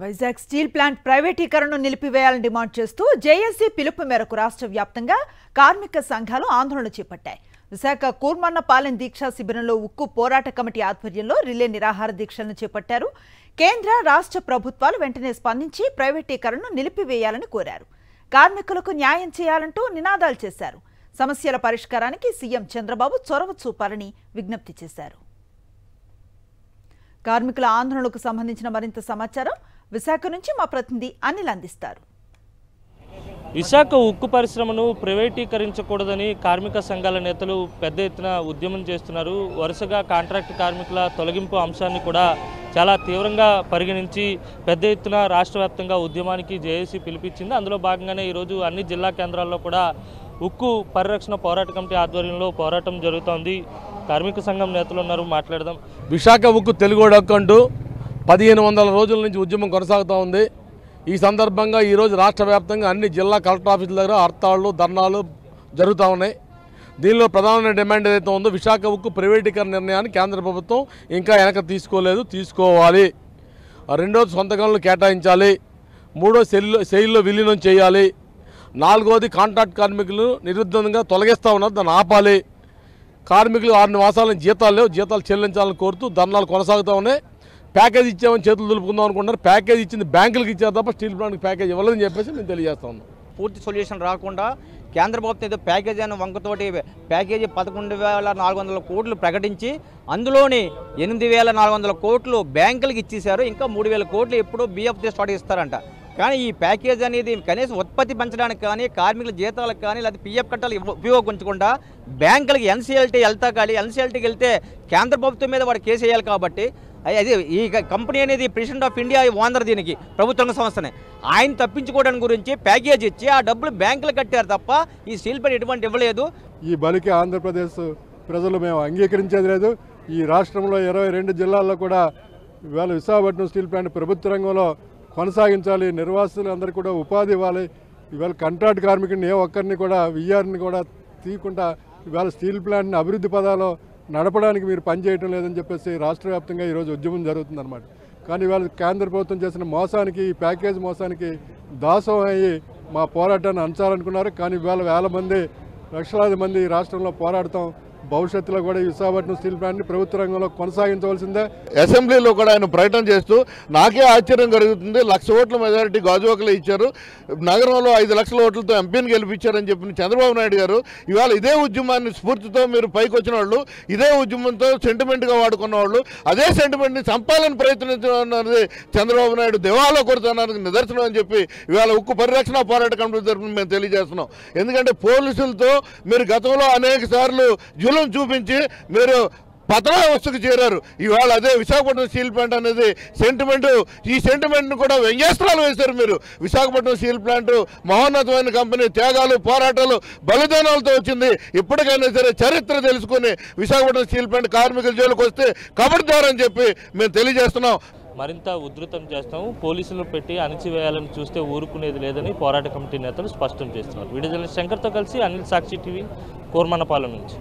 Vizag steel plant ప్రైవేటీకరణను నిలిపివేయాలని demand చేస్తూ JAC పిలుపు మేరకు రాష్ట్ర వ్యాప్తంగా కార్మిక సంఘాలు ఆందోళన చేపట్టాయి. విశాఖ కూర్మన్నపాలెం దీక్షా శిబిరంలో ఉక్కు పోరాట కమిటీ ఆధ్వర్యంలో రిలే నిరాహార దీక్షలను చేపట్టారు. కేంద్ర రాష్ట్ర ప్రభుత్వాలు వెంటనే స్పందించి ప్రైవేటీకరణను నిలిపివేయాలని కోరారు. కార్మికులకు న్యాయం చేయాలంటూ నినాదాలు చేశారు. సమస్యల పరిష్కారానికి సీఎం చంద్రబాబు చొరవ చూపాలని విజ్ఞప్తి చేశారు. కార్మికుల ఆందోళనకు సంబంధించిన మరింత సమాచారం విశాఖ నుంచి మా ప్రతినిధి అనిల్ అందిస్తారు. విశాఖ ఉక్కు పరిశ్రమను ప్రైవేటీకరించకూడదని కార్మిక సంఘాల నేతలు పెద్ద ఎత్తున ఉద్యమం చేస్తున్నారు. వరుసగా కాంట్రాక్ట్ కార్మికుల తొలగింపు అంశాన్ని కూడా చాలా తీవ్రంగా పరిగణించి పెద్ద ఎత్తున రాష్ట్ర వ్యాప్తంగా ఉద్యమానికి జేఏసీ పిలిపించింది. అందులో భాగంగానే ఈరోజు అన్ని జిల్లా కేంద్రాల్లో కూడా ఉక్కు పరిరక్షణ పోరాట కమిటీ ఆధ్వర్యంలో పోరాటం జరుగుతోంది. కార్మిక సంఘం నేతలు ఉన్నారు, మాట్లాడదాం. విశాఖ ఉక్కు తెలుగోడు హక్కు అంటూ 1500 రోజుల నుంచి ఉద్యమం కొనసాగుతూ ఉంది. ఈ సందర్భంగా ఈరోజు రాష్ట్ర వ్యాప్తంగా అన్ని జిల్లా కలెక్టర్ ఆఫీసుల దగ్గర హర్తాళ్లు ధర్నాలు జరుగుతూ ఉన్నాయి. దీనిలో ప్రధానమైన డిమాండ్ ఏదైతే ఉందో విశాఖ ఉక్కు ప్రైవేటీకరణ నిర్ణయాన్ని కేంద్ర ప్రభుత్వం ఇంకా వెనక తీసుకోలేదు, తీసుకోవాలి. రెండోది సొంత గనులు కేటాయించాలి. మూడోది సెయిల్లో విలీనం చేయాలి. నాలుగోది కాంట్రాక్ట్ కార్మికులు నిరుద్యోగంగా తొలగిస్తూ ఉన్నారు, దాన్ని ఆపాలి. కార్మికులు 6 మాసాల జీతాలు లేవు, జీతాలు చెల్లించాలని కోరుతూ ధర్నాలు కొనసాగుతూ ఉన్నాయి. ప్యాకేజ్ ఇచ్చామని చేతులు దులుపుకుందాం అనుకుంటున్నారు. ప్యాకేజ్ ఇచ్చింది బ్యాంకులకు ఇచ్చారు తప్ప స్టీల్ ప్లాంట్కి ప్యాకేజ్ ఇవ్వలేదని చెప్పేసి మేము తెలియజేస్తా ఉన్నాం. పూర్తి సొల్యూషన్ రాకుండా కేంద్ర ప్రభుత్వం ఏదో ప్యాకేజీ అని వంకతోటి ప్యాకేజీ 11,400 కోట్లు ప్రకటించి అందులోని 8,400 కోట్లు బ్యాంకులకు ఇచ్చేశారు. ఇంకా 3,000 కోట్లు ఎప్పుడో బిఎఫ్తో స్టార్ట్ ఇస్తారంట. కానీ ఈ ప్యాకేజ్ అనేది కనీసం ఉత్పత్తి పెంచడానికి కానీ కార్మికుల జీతాలకు కానీ లేదా పిఎఫ్ కట్టాలు ఉపయోగించకుండా బ్యాంకులకి ఎన్సీఎల్టీ వెళ్తా కానీ ఎన్సీఎల్టీకి వెళ్తే కేంద్ర ప్రభుత్వం మీద వాడు కేసు వేయాలి. కాబట్టి అది ఈ కంపెనీ అనేది ప్రెసిడెంట్ ఆఫ్ ఇండియా ఓనర్, దీనికి ప్రభుత్వ సంస్థనే. ఆయన తప్పించుకోవడానికి గురించి ప్యాకేజ్ ఇచ్చి ఆ డబ్బులు బ్యాంకులు కట్టారు తప్ప ఈ స్టీల్ ప్లాంట్ ఎటువంటి ఇవ్వలేదు. ఈ బలికి ఆంధ్రప్రదేశ్ ప్రజలు మేము అంగీకరించేది లేదు. ఈ రాష్ట్రంలో 22 జిల్లాల్లో కూడా ఇవాళ విశాఖపట్నం స్టీల్ ప్లాంట్ ప్రభుత్వ రంగంలో కొనసాగించాలి. నిర్వాసితులు అందరికీ కూడా ఉపాధి ఇవ్వాలి. ఇవాళ కాంట్రాక్ట్ కార్మికుడిని ఏ ఒక్కరిని కూడా విఆర్ని కూడా తీయకుండా ఇవాళ స్టీల్ ప్లాంట్ని అభివృద్ధి పదాలో నడపడానికి మీరు పనిచేయటం లేదని చెప్పేసి రాష్ట్ర వ్యాప్తంగా ఈరోజు ఉద్యమం జరుగుతుందన్నమాట. కానీ ఇవాళ కేంద్ర ప్రభుత్వం చేసిన మోసానికి, ఈ ప్యాకేజ్ మోసానికి దాసం అయ్యి మా పోరాటాన్ని అంచాలనుకున్నారు. కానీ ఇవాళ వేల మంది, లక్షలాది మంది ఈ రాష్ట్రంలో పోరాడతాం. భవిష్యత్తులో కూడా ఈ విశాఖపట్నం స్టీల్ ప్లాంట్ని ప్రభుత్వ రంగంలో కొనసాగించవలసిందే. అసెంబ్లీలో కూడా ఆయన ప్రకటన చేస్తూ నాకే ఆశ్చర్యం కలుగుతుంది. 1,00,000 ఓట్ల మెజారిటీ గాజువాకలో ఇచ్చారు, నగరంలో 5 లక్షల ఓట్లతో ఎంపీని గెలిపించారని చెప్పిన చంద్రబాబు నాయుడు గారు ఇవాళ ఇదే ఉద్యమాన్ని స్ఫూర్తితో మీరు పైకి వచ్చిన వాళ్ళు, ఇదే ఉద్యమంతో సెంటిమెంట్గా వాడుకున్న వాళ్ళు, అదే సెంటిమెంట్ని చంపాలని ప్రయత్నించడం అన్నది చంద్రబాబు నాయుడు దివాలా కొడుతున్నారు నిదర్శనం అని చెప్పి ఇవాళ ఉక్కు పరిరక్షణ పోరాట కమిటీ తరఫున మేము తెలియజేస్తున్నాం. ఎందుకంటే పోలీసులతో మీరు గతంలో అనేక సార్లు చూపించి మీరు పతనావస్థకు చేరారు. ఇవాళ అదే విశాఖపట్నం స్టీల్ ప్లాంట్ అనేది సెంటిమెంట్, ఈ సెంటిమెంట్ను కూడా వ్యంగ్యాస్త్రాలు వేశారు మీరు. విశాఖపట్నం స్టీల్ ప్లాంట్ మహోన్నతమైన కంపెనీ, త్యాగాలు, పోరాటాలు, బలిదానాలతో వచ్చింది. ఇప్పటికైనా సరే చరిత్ర తెలుసుకుని విశాఖపట్నం స్టీల్ ప్లాంట్ కార్మికుల జోలికి వస్తే కబడ్దారని చెప్పి మేము తెలియజేస్తున్నాం. మరింత ఉధృతం చేస్తాము. పోలీసులు పెట్టి అణిచివేయాలని చూస్తే ఊరుకునేది లేదని పోరాట కమిటీ నేతలు స్పష్టం చేస్తున్నారు. వీడియో జర్నలిస్ట్ శంకర్తో కలిసి అనిల్, సాక్షి టీవీ, కూర్మన్నపాలెం నుంచి.